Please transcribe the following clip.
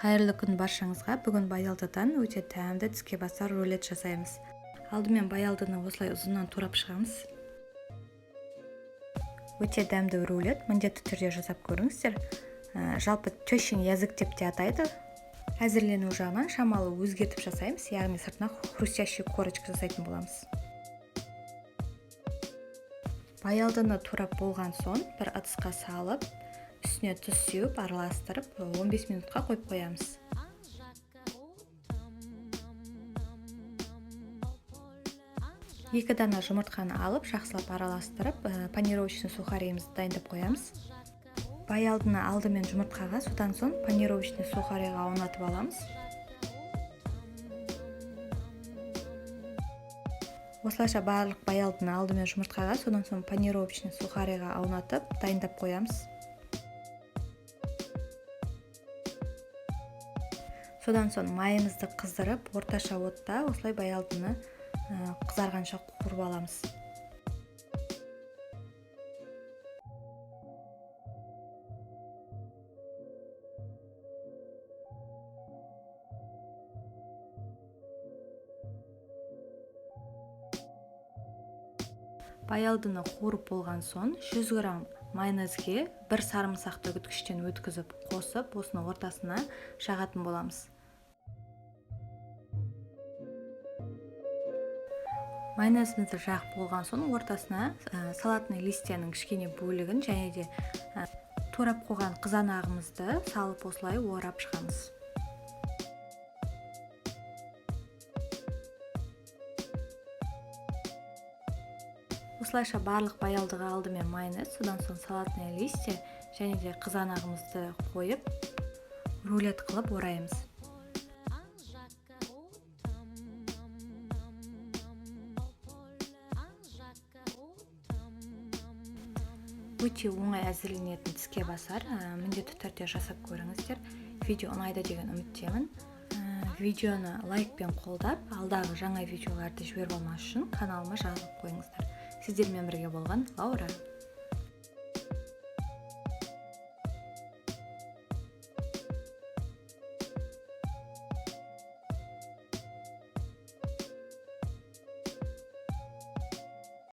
Қайырлы күн баршаңызға. Бүгін баялдыдан өте тәмді тіске басар рулет жасаймыз. Алдымен баялдыны осылай ұзыннан турап шығамыз. Өте дәмді рулет, міндетті түрде жасап көріңіздер. Жалпы тещин язык деп те атайды. Әзірлену жағынан шамалы өзгертіп жасаймыз, яғни сыртына хрустящий корочка жасайтын боламыз. Баялдыны турап болған соң бір ыдысқа салып, үстіне тұз сеуіп, араластырып, 15 минутқа қойып қоямыз. Екі дана жұмыртқаны алып, жақсылап араластырып, панировочный сухарийімізді дайындап қоямыз. Баялдыны алдымен жұмыртқаға, содан соң панировочный сухарийға аунатып аламыз. Осылайша барлық баялдыны алдымен жұмыртқаға, содан соң панировочный сухарийға аунатып, дайындап қоямыз. Содан соң майымызды қыздырып, орташа отта осылай баялдыны қызарғанша қуырып аламыз. Баялдыны қуырып болған соң 100 грамм майонезге бір сарымсақты үгіткіштен өткізіп қосып, осыны ортасына жағатын боламыз. Майонезімізді жағып болған соң ортасына салатный листияның кішкене бөлігін және де турап қойған қызанағымызды салып осылай орап шығамыз. Осылайша барлық баялдыға алдымен майонез, содан соң салатный листья және де қызанағымызды қойып, рулет қылып ораймыз. Өте оңай әзірленетін тіске басар, міндетті түрде жасап көріңіздер. Видео ұнайды деген үміттемін. Видеоны лайкпен қолдап, алдағы жаңа видеоларды жіберіп алмас үшін каналыма жазылып қойыңыздар. Сіздермен бірге болған Лаура.